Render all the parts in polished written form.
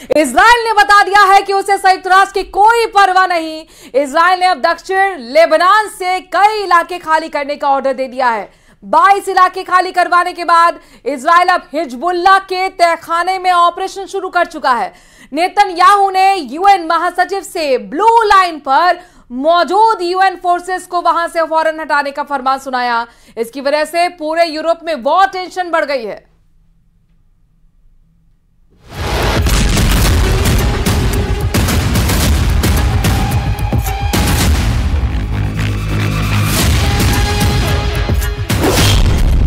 Israel ने बता दिया है कि उसे संयुक्त राष्ट्र की कोई परवाह नहीं। इजराइल ने अब दक्षिण लेबनान से कई इलाके खाली करने का ऑर्डर दे दिया है। 22 इलाके खाली करवाने के बाद इजराइल अब हिजबुल्लाह के तहखाने में ऑपरेशन शुरू कर चुका है। नेतन्याहू ने यूएन महासचिव से ब्लू लाइन पर मौजूद यूएन फोर्सेस को वहां से फौरन हटाने का फरमान सुनाया। इसकी वजह से पूरे यूरोप में वॉर टेंशन बढ़ गई है।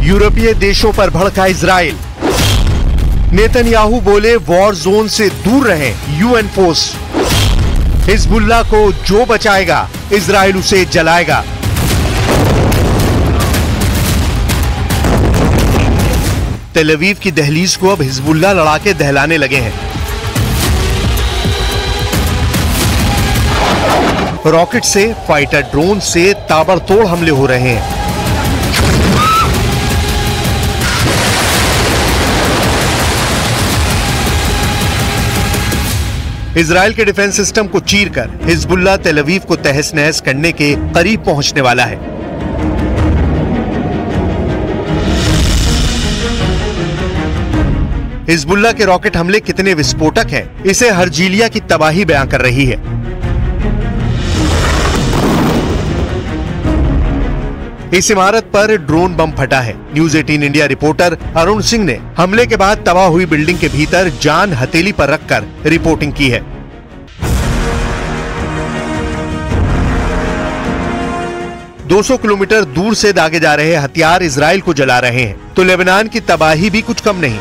यूरोपीय देशों पर भड़का इजराइल। नेतन्याहू बोले वॉर जोन से दूर रहें यूएन फोर्स। हिजबुल्लाह को जो बचाएगा इजराइल उसे जलाएगा। तेल अवीव की दहलीज को अब हिजबुल्लाह लड़ाके दहलाने लगे हैं। रॉकेट से, फाइटर ड्रोन से ताबड़तोड़ हमले हो रहे हैं। इजराइल के डिफेंस सिस्टम को चीरकर हिजबुल्लाह तेल अवीव को तहस नहस करने के करीब पहुंचने वाला है। हिजबुल्लाह के रॉकेट हमले कितने विस्फोटक हैं, इसे हर्जीलिया की तबाही बयां कर रही है। इस इमारत पर ड्रोन बम फटा है। News 18 India reporter Arun Singh ने हमले के बाद तबाह हुई बिल्डिंग के भीतर जान हथेली पर रखकर रिपोर्टिंग की है। "200 किलोमीटर दूर से दागे जा रहे हथियार इजराइल को जला रहे हैं, तो लेबनान की तबाही भी कुछ कम नहीं।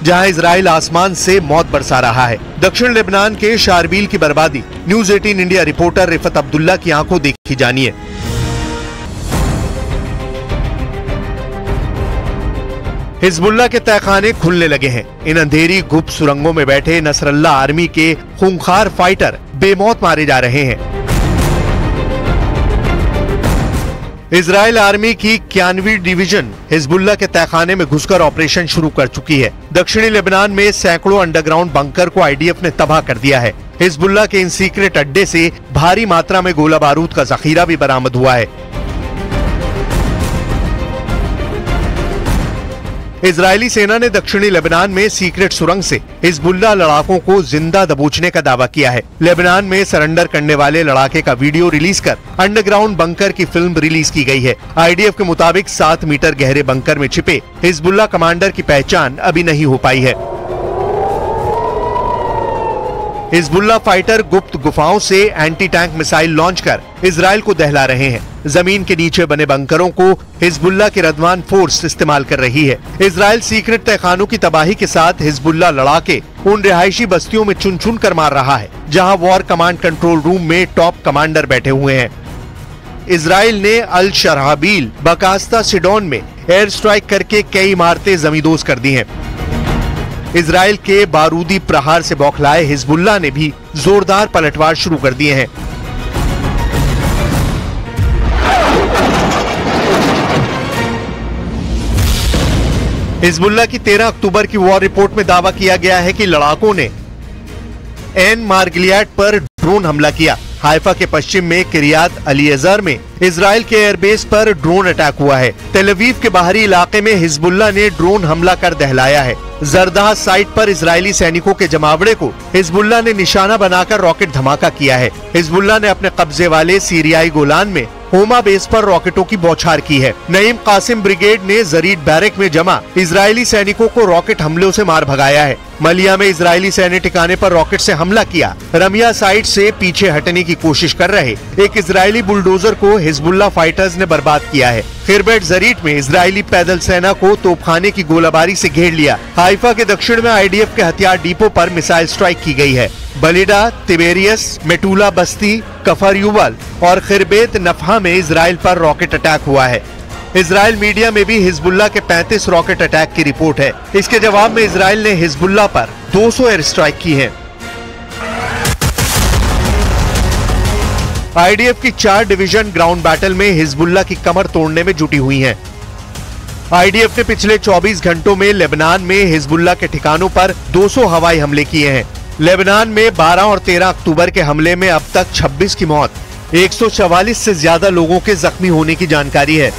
जहां इजराइल आसमान से मौत बरसा रहा है, दक्षिण लेबनान के शारबील की बर्बादी news 18 India reporter Rifat Abdullah की आंखों देखी जानिए। हिजबुल्लाह के तहखाने खुलने लगे हैं। इन अंधेरी गुप्त सुरंगों में बैठे नसरल्लाह आर्मी के खूंखार फाइटर बेमौत मारे जा रहे हैं। इजराइल आर्मी की 91वीं डिवीजन हिजबुल्लाह के तहखाने में घुसकर ऑपरेशन शुरू कर चुकी है। दक्षिणी लेबनान में सैकड़ों अंडरग्राउंड बंकर को आईडीएफ ने तबाह कर दिया है। हिजबुल्लाह के इन सीक्रेट अड्डे से भारी मात्रा में गोला बारूद का जखीरा भी बरामद हुआ है। इजरायली सेना ने दक्षिणी लेबनान में सीक्रेट सुरंग से हिजबुल्लाह लड़ाकों को जिंदा दबोचने का दावा किया है। लेबनान में सरेंडर करने वाले लड़ाके का वीडियो रिलीज कर अंडरग्राउंड बंकर की फिल्म रिलीज की गई है। आईडीएफ के मुताबिक 7 मीटर गहरे बंकर में छिपे हिजबुल्लाह कमांडर की पहचान अभी नहीं हो पाई है। हिजबुल्लाह फाइटर गुप्त गुफाओं से एंटी टैंक मिसाइल लॉन्च कर इजराइल को दहला रहे हैं। जमीन के नीचे बने बंकरों को हिजबुल्लाह की रदवान फोर्स इस्तेमाल कर रही है। इजराइल सीक्रेट तहखानों की तबाही के साथ हिजबुल्लाह लड़ाके उन रिहायशी बस्तियों में चुन चुन कर मार रहा है जहां वॉर कमांड कंट्रोल रूम में टॉप कमांडर बैठे हुए हैं। इजराइल ने अल शरहाबील, बकास्ता, सिडोन में एयर स्ट्राइक करके कई इमारतें जमींदोज कर दी हैं। इजराइल के बारूदी प्रहार से बौखलाए हिजबुल्लाह ने भी जोरदार पलटवार शुरू कर दिए हैं। हिजबुल्लाह की 13 अक्टूबर की वॉर रिपोर्ट में दावा किया गया है कि लड़ाकों ने एन मार्गलियाड पर ड्रोन हमला किया। हाइफा के पश्चिम में किरियात अलीएजर में इजराइल के एयरबेस पर ड्रोन अटैक हुआ है। तेल अवीव के बाहरी इलाके में हिजबुल्लाह ने ड्रोन हमला कर दहलाया है। जरदाह साइट पर इजरायली सैनिकों के जमावड़े को हिजबुल्लाह ने निशाना बनाकर रॉकेट धमाका किया है। हिजबुल्लाह ने अपने कब्जे वाले सीरियाई गोलान में होमा बेस पर रॉकेटों की बौछार की है। नईम कासिम ब्रिगेड ने जरीड बैरक में जमा इजरायली सैनिकों को रॉकेट हमलों से मार भगाया है। मलिया में इजरायली सैन्य ठिकाने पर रॉकेट से हमला किया। रमिया साइट से पीछे हटने की कोशिश कर रहे एक इजरायली बुलडोजर को हिजबुल्लाह फाइटर्स ने बर्बाद किया है। खिरबेट जरीट में इजरायली पैदल सेना को तोपखाने की गोलाबारी से घेर लिया। हाइफा के दक्षिण में आईडीएफ के हथियार डिपो पर मिसाइल स्ट्राइक की गई है। बलिडा, तिबेरियस, मेटूला बस्ती, कफर युवल और खिरबेत नफहा में इजराइल पर रॉकेट अटैक हुआ है। इजराइल मीडिया में भी हिजबुल्लाह के 35 रॉकेट अटैक की रिपोर्ट है। इसके जवाब में इजराइल ने हिजबुल्लाह पर 200 एयर स्ट्राइक की है। आईडीएफ की 4 डिवीजन ग्राउंड बैटल में हिजबुल्लाह की कमर तोड़ने में जुटी हुई हैं। आईडीएफ ने पिछले 24 घंटों में लेबनान में हिजबुल्लाह के ठिकानों पर 200 हवाई हमले किए हैं। लेबनान में 12 और 13 अक्टूबर के हमले में अब तक 26 की मौत, 144 से ज्यादा लोगों के जख्मी होने की जानकारी है।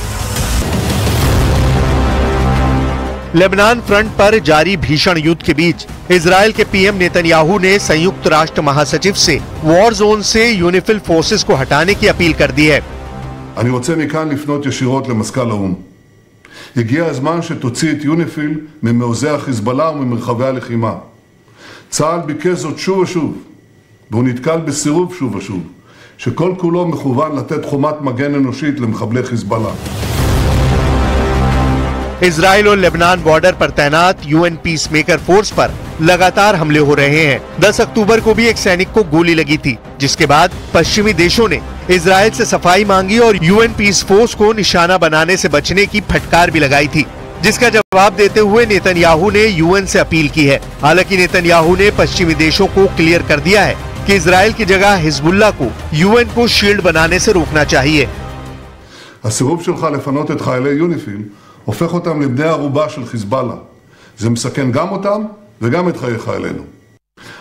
लेबनान फ्रंट पर जारी भीषण युद्ध के बीच इजरायल के पीएम नेतन्याहू ने संयुक्त राष्ट्र महासचिव से वॉर जोन से यूनिफिल फोर्सेस को हटाने की अपील कर दी है। אני רוצה מכאן לפנות ישירות למזכ"ל האו"ם. הגיע הזמן שתוציא את יוניפיל ממעוזי החיזבאללה וממרחבי הלחימה. צה"ל ביקש זאת שוב ושוב, והוא נתקל בסירוב שוב ושוב, שכל כולו מכוון לתת חומת מגן אנושית למחבלי חיזבאללה. इजराइल और लेबनान बॉर्डर पर तैनात यूएन पीस मेकर फोर्स पर लगातार हमले हो रहे हैं। 10 अक्टूबर को भी एक सैनिक को गोली लगी थी, जिसके बाद पश्चिमी देशों ने इजराइल से सफाई मांगी और यूएन पीस फोर्स को निशाना बनाने से बचने की फटकार भी लगाई थी, जिसका जवाब देते हुए नेतन्याहू ने यूएन से अपील की है। हालांकि नेतन्याहू ने पश्चिमी देशों को क्लियर कर दिया है कि इजराइल की जगह हिजबुल्लाह को यूएन को शील्ड बनाने से रोकना चाहिए। הסירוב שלך לפנות את חיילי יוניפיל הופך אותם לבני ערובה של חיזבאללה. זה מסכן גם אותם וגם את חיי חיילינו.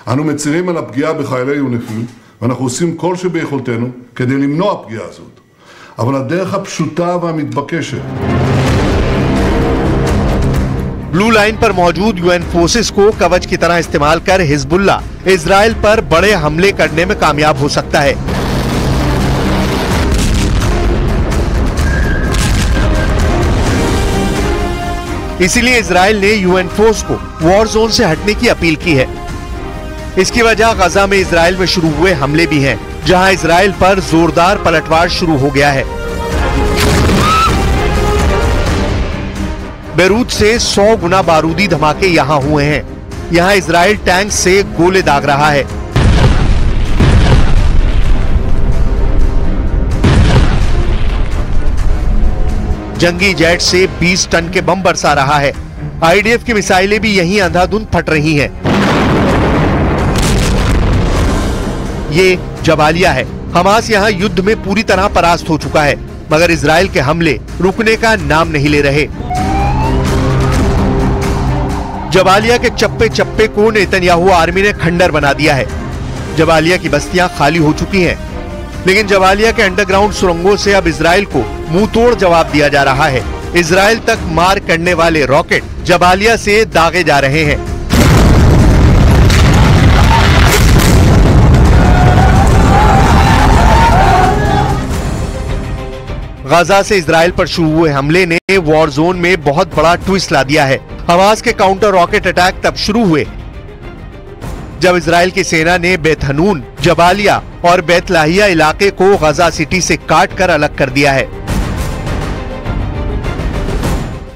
אנו מצירים על הפגיעה בחיילי יוניפיל, ואנחנו עושים כל שביכולתנו כדי למנוע הפגיעה הזאת. אבל הדרך הפשוטה והמתבקשת. ब्लू लाइन पर मौजूद यूएन फोर्सेस को कवच की तरह इस्तेमाल कर हिजबुल्लाह इजराइल पर बड़े हमले करने में कामयाब हो सकता है। इसीलिए इजराइल ने यूएन फोर्स को वॉर जोन से हटने की अपील की है। इसकी वजह गजा में इजराइल में शुरू हुए हमले भी हैं, जहां इजराइल पर जोरदार पलटवार शुरू हो गया है। बेरूत से 100 गुना बारूदी धमाके यहां हुए हैं। यहां इजराइल टैंक से गोले दाग रहा है। जंगी जेट से 20 टन के बम बरसा रहा है। आईडीएफ की मिसाइलें भी यहीं अंधाधुंध फट रही हैं। ये जबालिया है। हमास यहां युद्ध में पूरी तरह परास्त हो चुका है, मगर इजराइल के हमले रुकने का नाम नहीं ले रहे। जबालिया के चप्पे चप्पे को नेतन्याहू आर्मी ने खंडर बना दिया है। जबालिया की बस्तियां खाली हो चुकी हैं, लेकिन जबालिया के अंडरग्राउंड सुरंगों से अब इजराइल को मुंह तोड़ जवाब दिया जा रहा है। इजराइल तक मार करने वाले रॉकेट जबालिया से दागे जा रहे हैं। गाजा से इजराइल पर शुरू हुए हमले ने वॉर जोन में बहुत बड़ा ट्विस्ट ला दिया है। हमास के काउंटर रॉकेट अटैक तब शुरू हुए जब इजराइल की सेना ने बेत हनून, जबालिया और बेत लाहिया इलाके को गजा सिटी से काट कर अलग कर दिया है।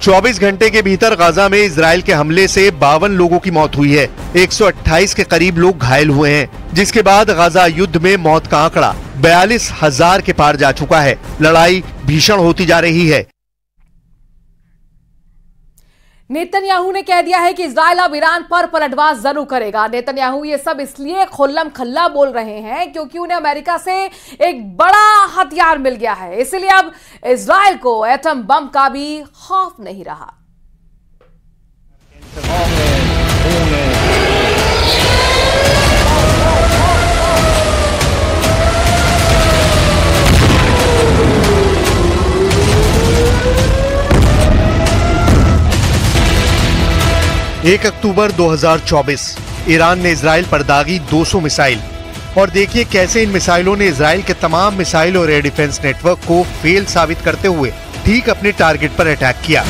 24 घंटे के भीतर गजा में इजराइल के हमले से 52 लोगों की मौत हुई है। 128 के करीब लोग घायल हुए हैं, जिसके बाद गजा युद्ध में मौत का आंकड़ा 42,000 के पार जा चुका है। लड़ाई भीषण होती जा रही है। नेतन्याहू ने कह दिया है कि इजराइल अब ईरान पर पलटवार जरूर करेगा। नेतन्याहू ये सब इसलिए खुल्लम खल्ला बोल रहे हैं क्योंकि उन्हें अमेरिका से एक बड़ा हथियार मिल गया है। इसलिए अब इजराइल को एटम बम का भी खौफ नहीं रहा। 1 अक्टूबर 2024 ईरान ने इजराइल पर दागी 200 मिसाइल। और देखिए कैसे इन मिसाइलों ने इजराइल के तमाम मिसाइल और एयर डिफेंस नेटवर्क को फेल साबित करते हुए ठीक अपने टारगेट पर अटैक किया।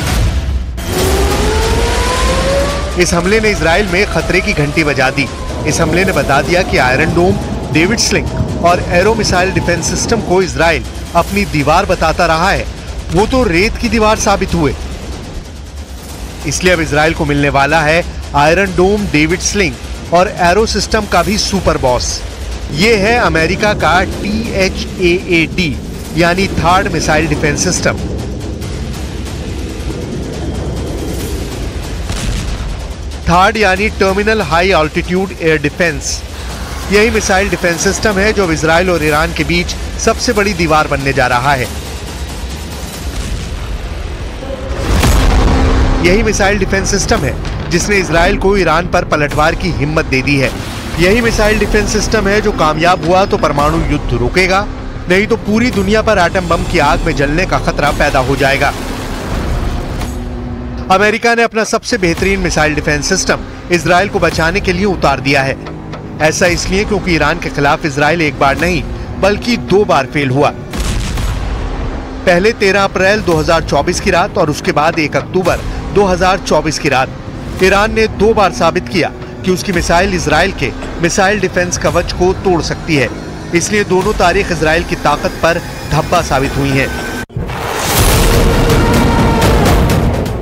इस हमले ने इजराइल में खतरे की घंटी बजा दी। इस हमले ने बता दिया कि आयरन डोम, डेविड स्लिंग और एरो मिसाइल डिफेंस सिस्टम को इजराइल अपनी दीवार बताता रहा है, वो तो रेत की दीवार साबित हुए। इसलिए अब इजराइल को मिलने वाला है आयरन डोम, डेविड स्लिंग और एरो सिस्टम का भी सुपर बॉस। ये है अमेरिका का THAAD यानी third missile defence system. Third यानी terminal high altitude air defence. यही मिसाइल डिफेंस सिस्टम है जो अब इजराइल और ईरान के बीच सबसे बड़ी दीवार बनने जा रहा है। यही मिसाइल डिफेंस सिस्टम है जिसने इजराइल को ईरान पर पलटवार की हिम्मत दे दी है। यही मिसाइल डिफेंस सिस्टम है जो कामयाब हुआ तो परमाणु युद्ध रुकेगा, नहीं तो पूरी दुनिया पर एटम बम की आग में जलने का खतरा पैदा हो जाएगा। अमेरिका ने अपना सबसे बेहतरीन मिसाइल डिफेंस सिस्टम इजराइल को बचाने के लिए उतार दिया है। ऐसा इसलिए क्योंकि ईरान के खिलाफ इजराइल एक बार नहीं बल्कि 2 बार फेल हुआ। पहले 13 अप्रैल 2024 की रात और उसके बाद 1 अक्टूबर 2024 की रात ईरान ने 2 बार साबित किया कि उसकी मिसाइल इजराइल के मिसाइल डिफेंस कवच को तोड़ सकती है। इसलिए दोनों तारीख इजराइल की ताकत पर धब्बा साबित हुई हैं।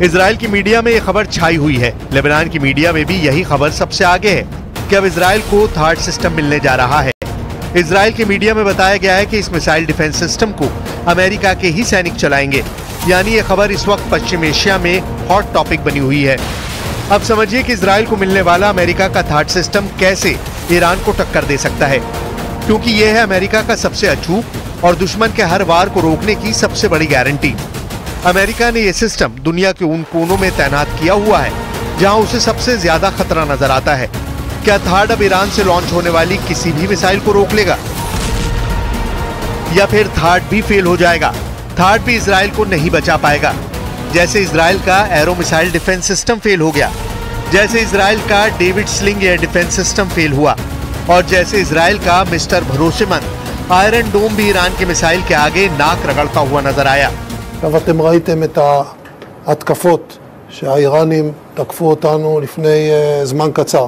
इजराइल की मीडिया में यह खबर छाई हुई है। लेबनान की मीडिया में भी यही खबर सबसे आगे है कि अब इजराइल को थर्ड सिस्टम मिलने जा रहा है। इजराइल की मीडिया में बताया गया है कि इस मिसाइल डिफेंस सिस्टम को अमेरिका के ही सैनिक चलाएंगे। यानी ये खबर इस वक्त पश्चिम एशिया में हॉट टॉपिक बनी हुई है। अब समझिए कि इजराइल को मिलने वाला अमेरिका का थर्ड सिस्टम कैसे ईरान को टक्कर दे सकता है, क्योंकि यह है अमेरिका का सबसे अचूक और दुश्मन के हर वार को रोकने की सबसे बड़ी गारंटी। अमेरिका ने यह सिस्टम दुनिया के उन कोनों में तैनात किया हुआ है जहां उसे सबसे ज्यादा खतरा नजर आता है। क्या थर्ड अब ईरान से लॉन्च होने वाली किसी भी मिसाइल को रोक लेगा, या फिर थर्ड भी फेल हो जाएगा? थर्ड भी इजराइल को नहीं बचा पाएगा, जैसे इजराइल का arrow missile defence system fail हो गया, जैसे इजराइल का David sling air defence system fail हुआ, और जैसे इजराइल का मिस्टर भरोसेमंद आयरन डोम भी ईरान के मिसाइल के आगे नाक रगड़ता हुआ नजर आया। אתם ראיתם את ההתקפות שהאיראנים תקפו אותנו לפני זמן קצר.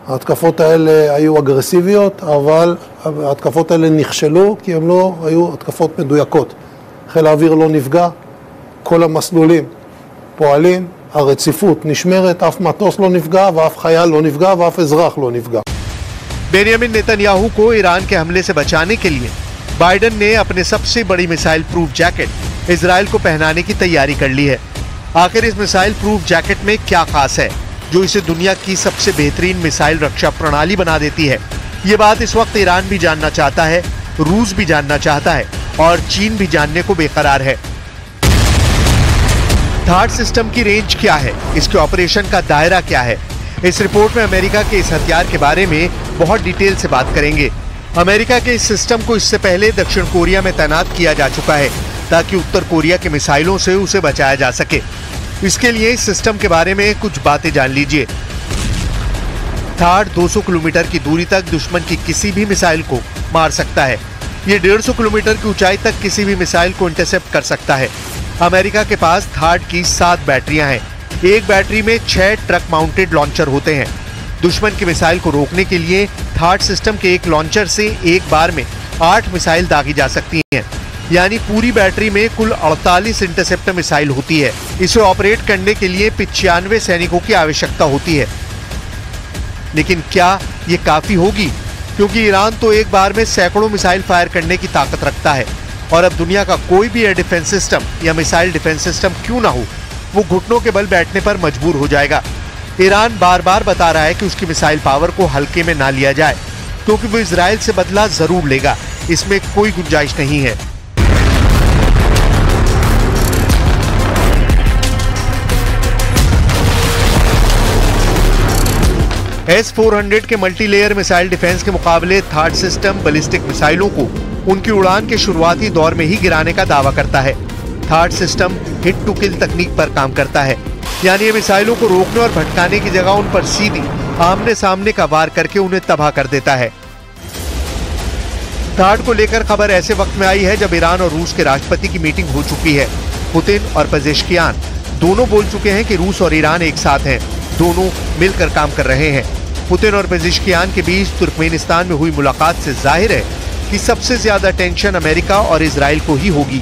ההתקפות האלה היו אגרסיביות, אבל ההתקפות האלה נכשלו כי הן לא היו התקפות מדויקות. חיל האוויר לא נפגע, כל המסלולים פועלים, הרציפות נשמרת, אף מטוס לא נפגע ואף חייל לא נפגע ואף אזרח לא נפגע. बेनियामिन नेतन्याहू को ईरान के हमले से बचाने के लिए बाइडेन ने अपने सबसे बड़ी मिसाइल प्रूफ जैकेट इजराइल को पहनाने की तैयारी कर ली है। आखिर इस मिसाइल प्रूफ जैकेट में क्या खास है जो इसे दुनिया की सबसे बेहतरीन मिसाइल रक्षा प्रणाली बना देती है? ये बात इस वक्त ईरान भी जानना चाहता है, रूस भी जानना चाहता है और चीन भी जानने को बेकरार है। थर्ड सिस्टम की रेंज क्या है, इसके ऑपरेशन का दायरा क्या है? इस रिपोर्ट में अमेरिका के इस हथियार के बारे में बहुत डिटेल से बात करेंगे। अमेरिका के इस सिस्टम को इससे पहले दक्षिण कोरिया में तैनात किया जा चुका है ताकि उत्तर कोरिया के मिसाइलों से उसे बचाया जा सके। इसके लिए इस सिस्टम के बारे में कुछ बातें जान लीजिए। थर्ड 200 किलोमीटर की दूरी तक दुश्मन की किसी भी मिसाइल को मार सकता है। ये 150 किलोमीटर की ऊंचाई तक किसी भी मिसाइल को इंटरसेप्ट कर सकता है। अमेरिका के पास थर्ड की 7 बैटरियां हैं। एक बैटरी में 6 ट्रक माउंटेड लॉन्चर होते हैं। दुश्मन की मिसाइल को रोकने के लिए थर्ड सिस्टम के एक लॉन्चर से एक बार में 8 मिसाइल दागी जा सकती हैं। यानी पूरी बैटरी में कुल 48 इंटरसेप्टर मिसाइल होती है। इसे ऑपरेट करने के लिए 95 सैनिकों की आवश्यकता होती है। लेकिन क्या ये काफी होगी? क्योंकि ईरान तो एक बार में सैकड़ों मिसाइल फायर करने की ताकत रखता है और अब दुनिया का कोई भी एयर डिफेंस सिस्टम या मिसाइल डिफेंस सिस्टम क्यों ना हो, वो घुटनों के बल बैठने पर मजबूर हो जाएगा। ईरान बार बार बता रहा है कि उसकी मिसाइल पावर को हल्के में ना लिया जाए, क्योंकि वो इजराइल से बदला जरूर लेगा, इसमें कोई गुंजाइश नहीं है। S-400 के मल्टीलेयर मिसाइल डिफेंस के मुकाबले थर्ड सिस्टम बैलिस्टिक मिसाइलों को उनकी उड़ान के शुरुआती दौर में ही गिराने का दावा करता है। Third system hit to kill तकनीक पर काम करता है, यानी ये मिसाइलों को रोकने और भटकाने की जगह उन पर सीधी आमने सामने का वार करके उन्हें तबाह कर देता है। थर्ड को लेकर खबर ऐसे वक्त में आई है जब ईरान और रूस के राष्ट्रपति की मीटिंग हो चुकी है। पुतिन और पेजेश्कियान दोनों बोल चुके हैं कि रूस और ईरान एक साथ हैं, दोनों मिलकर काम कर रहे हैं। पुतिन और पेजेश्कियान के बीच तुर्कमेनिस्तान में हुई मुलाकात से जाहिर है कि सबसे ज्यादा टेंशन अमेरिका और इजराइल को ही होगी।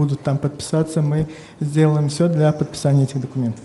будут там подписаться, мы сделаем все для подписания этих документов.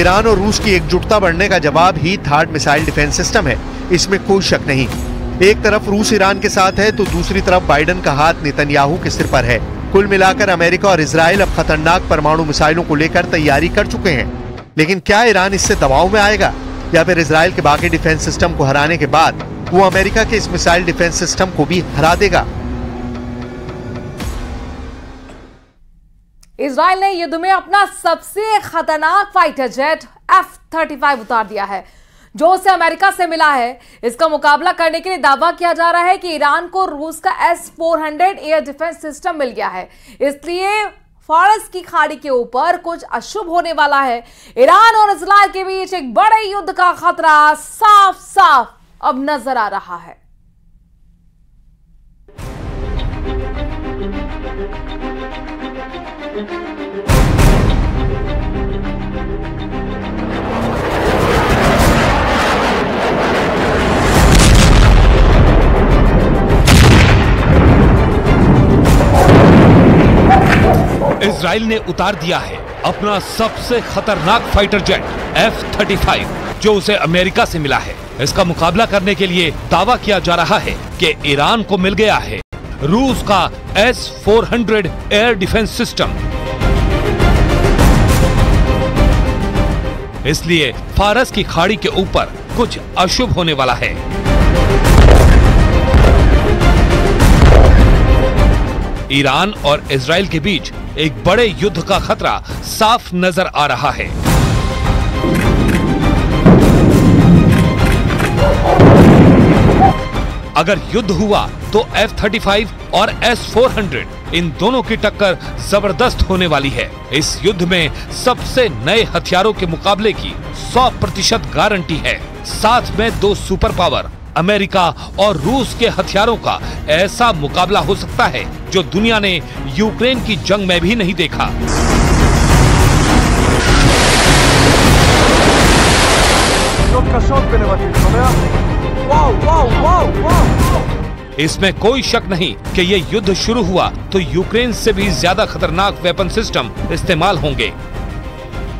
ईरान और रूस की एकजुटता बढ़ने का जवाब ही थार्ड मिसाइल डिफेंस सिस्टम है, इसमें कोई शक नहीं। एक तरफ रूस ईरान के साथ है तो दूसरी तरफ बाइडेन का हाथ नेतन्याहू के सिर पर है। कुल मिलाकर अमेरिका और इजराइल अब खतरनाक परमाणु मिसाइलों को लेकर तैयारी कर चुके हैं। लेकिन क्या ईरान इससे दबाव में आएगा या फिर इजराइल के बाकी डिफेंस सिस्टम को हराने के बाद वो अमेरिका के इस मिसाइल डिफेंस सिस्टम को भी हरा देगा? इजराइल ने युद्ध में अपना सबसे खतरनाक फाइटर जेट F-35 उतार दिया है, जो उसे अमेरिका से मिला है। इसका मुकाबला करने के लिए दावा किया जा रहा है कि ईरान को रूस का S-400 एयर डिफेंस सिस्टम मिल गया है, इसलिए फारस की खाड़ी के ऊपर कुछ अशुभ होने वाला है। ईरान और इजराइल के बीच एक बड़े युद्ध का खतरा साफ साफ अब नजर आ रहा है। इजराइल ने उतार दिया है अपना सबसे खतरनाक फाइटर जेट F-35, जो उसे अमेरिका से मिला है। इसका मुकाबला करने के लिए दावा किया जा रहा है कि ईरान को मिल गया है रूस का S-400 एयर डिफेंस सिस्टम। इसलिए फारस की खाड़ी के ऊपर कुछ अशुभ होने वाला है। ईरान और इजराइल के बीच एक बड़े युद्ध का खतरा साफ नजर आ रहा है। अगर युद्ध हुआ तो F-35 और S-400 इन दोनों की टक्कर जबरदस्त होने वाली है। इस युद्ध में सबसे नए हथियारों के मुकाबले की 100% गारंटी है। साथ में दो सुपर पावर अमेरिका और रूस के हथियारों का ऐसा मुकाबला हो सकता है जो दुनिया ने यूक्रेन की जंग में भी नहीं देखा। इसमें कोई शक नहीं कि ये युद्ध शुरू हुआ तो यूक्रेन से भी ज्यादा खतरनाक वेपन सिस्टम इस्तेमाल होंगे,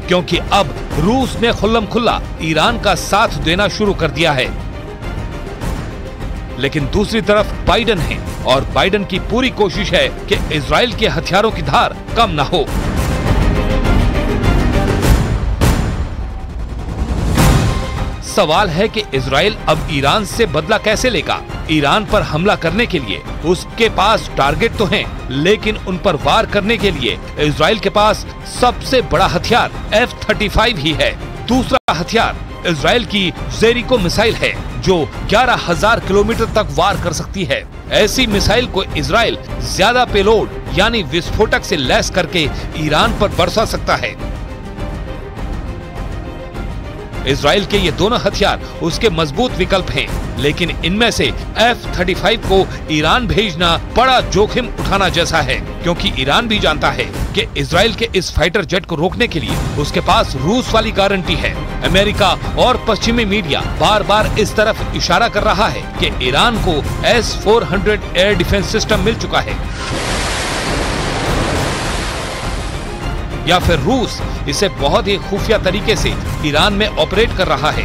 क्योंकि अब रूस ने खुल्लम खुल्ला ईरान का साथ देना शुरू कर दिया है। लेकिन दूसरी तरफ बाइडेन है और बाइडेन की पूरी कोशिश है कि इजराइल के हथियारों की धार कम ना हो। सवाल है कि इजराइल अब ईरान से बदला कैसे लेगा। ईरान पर हमला करने के लिए उसके पास टारगेट तो हैं, लेकिन उन पर वार करने के लिए इजराइल के पास सबसे बड़ा हथियार F-35 ही है। दूसरा हथियार इजराइल की जेरिको मिसाइल है, जो 11,000 किलोमीटर तक वार कर सकती है। ऐसी मिसाइल को इजराइल ज्यादा पेलोड यानी विस्फोटक से लैस करके ईरान पर बरसा सकता है। इजराइल के ये दोनों हथियार उसके मजबूत विकल्प हैं, लेकिन इनमें से F-35 को ईरान भेजना बड़ा जोखिम उठाना जैसा है, क्योंकि ईरान भी जानता है कि इजराइल के इस फाइटर जेट को रोकने के लिए उसके पास रूस वाली गारंटी है। अमेरिका और पश्चिमी मीडिया बार बार इस तरफ इशारा कर रहा है कि ईरान को S-400 एयर डिफेंस सिस्टम मिल चुका है, या फिर रूस इसे बहुत ही खुफिया तरीके से ईरान में ऑपरेट कर रहा है।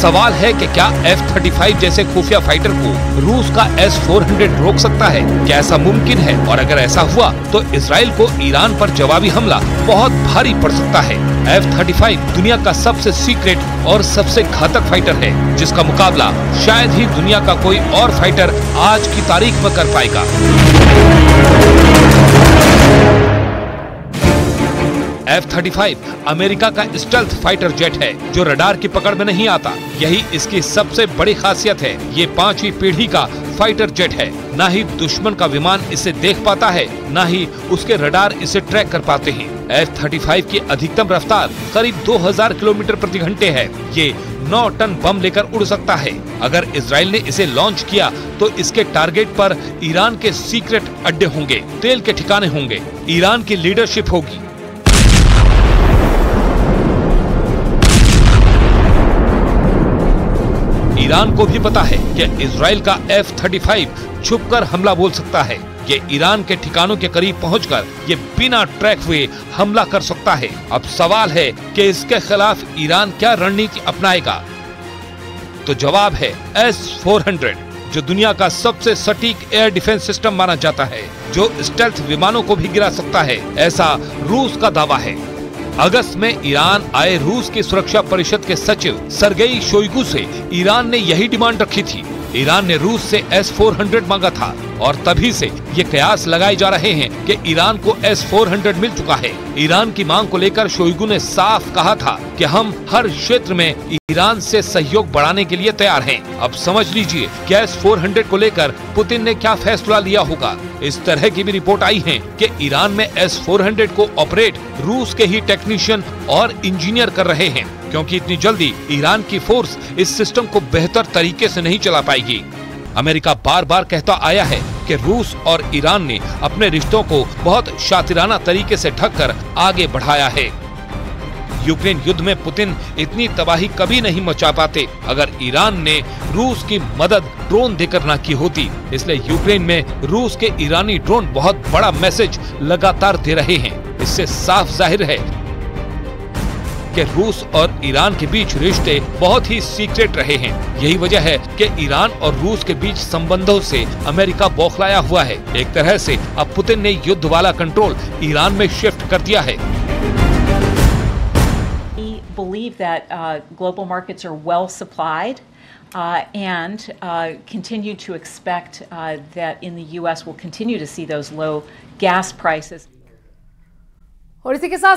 सवाल है कि क्या F-35 जैसे खुफिया फाइटर को रूस का S-400 रोक सकता है? क्या ऐसा मुमकिन है? और अगर ऐसा हुआ तो इजराइल को ईरान पर जवाबी हमला बहुत भारी पड़ सकता है। F-35 दुनिया का सबसे सीक्रेट और सबसे घातक फाइटर है, जिसका मुकाबला शायद ही दुनिया का कोई और फाइटर आज की तारीख में कर पाएगा। F-35 अमेरिका का स्टेल्थ फाइटर जेट है जो रडार की पकड़ में नहीं आता। यही इसकी सबसे बड़ी खासियत है। ये 5वीं पीढ़ी का फाइटर जेट है। न ही दुश्मन का विमान इसे देख पाता है, न ही उसके रडार इसे ट्रैक कर पाते हैं। F-35 की अधिकतम रफ्तार करीब 2000 किलोमीटर प्रति घंटे है। ये 9 टन बम लेकर उड़ सकता है। अगर इजराइल ने इसे लॉन्च किया तो इसके टारगेट पर ईरान के सीक्रेट अड्डे होंगे, तेल के ठिकाने होंगे, ईरान की लीडरशिप होगी। ईरान को भी पता है कि इजराइल का F-35 छुपकर हमला बोल सकता है। ये ईरान के ठिकानों के करीब पहुंचकर ये बिना ट्रैक हुए हमला कर सकता है। अब सवाल है कि इसके खिलाफ ईरान क्या रणनीति अपनाएगा? तो जवाब है S-400, जो दुनिया का सबसे सटीक एयर डिफेंस सिस्टम माना जाता है, जो स्टेल्थ विमानों को भी गिरा सकता है, ऐसा रूस का दावा है। अगस्त में ईरान आए रूस की सुरक्षा परिषद के सचिव सरगेई शोइगु से ईरान ने यही डिमांड रखी थी। ईरान ने रूस से S-400 मांगा था और तभी से ये कयास लगाए जा रहे हैं कि ईरान को S-400 मिल चुका है। ईरान की मांग को लेकर शोइगु ने साफ कहा था कि हम हर क्षेत्र में ईरान से सहयोग बढ़ाने के लिए तैयार हैं। अब समझ लीजिए कि S-400 को लेकर पुतिन ने क्या फैसला लिया होगा। इस तरह की भी रिपोर्ट आई है कि ईरान में S-400 को ऑपरेट रूस के ही टेक्नीशियन और इंजीनियर कर रहे हैं, क्योंकि इतनी जल्दी ईरान की फोर्स इस सिस्टम को बेहतर तरीके से नहीं चला पाएगी। अमेरिका बार बार कहता आया है कि रूस और ईरान ने अपने रिश्तों को बहुत शातिराना तरीके से ढककर आगे बढ़ाया है। यूक्रेन युद्ध में पुतिन इतनी तबाही कभी नहीं मचा पाते अगर ईरान ने रूस की मदद ड्रोन देकर ना की होती। इसलिए यूक्रेन में रूस के ईरानी ड्रोन बहुत बड़ा मैसेज लगातार दे रहे हैं। इससे साफ जाहिर है कि रूस और ईरान के बीच रिश्ते बहुत ही सीक्रेट रहे हैं। यही वजह है कि ईरान और रूस के बीच संबंधों से अमेरिका बौखलाया हुआ है। एक तरह से अब पुतिन ने युद्ध वाला कंट्रोल ईरान में शिफ्ट कर दिया है। We believe that global markets are well supplied and continue to expect that in the U.S. we'll continue to see those low gas prices. और इसी के साथ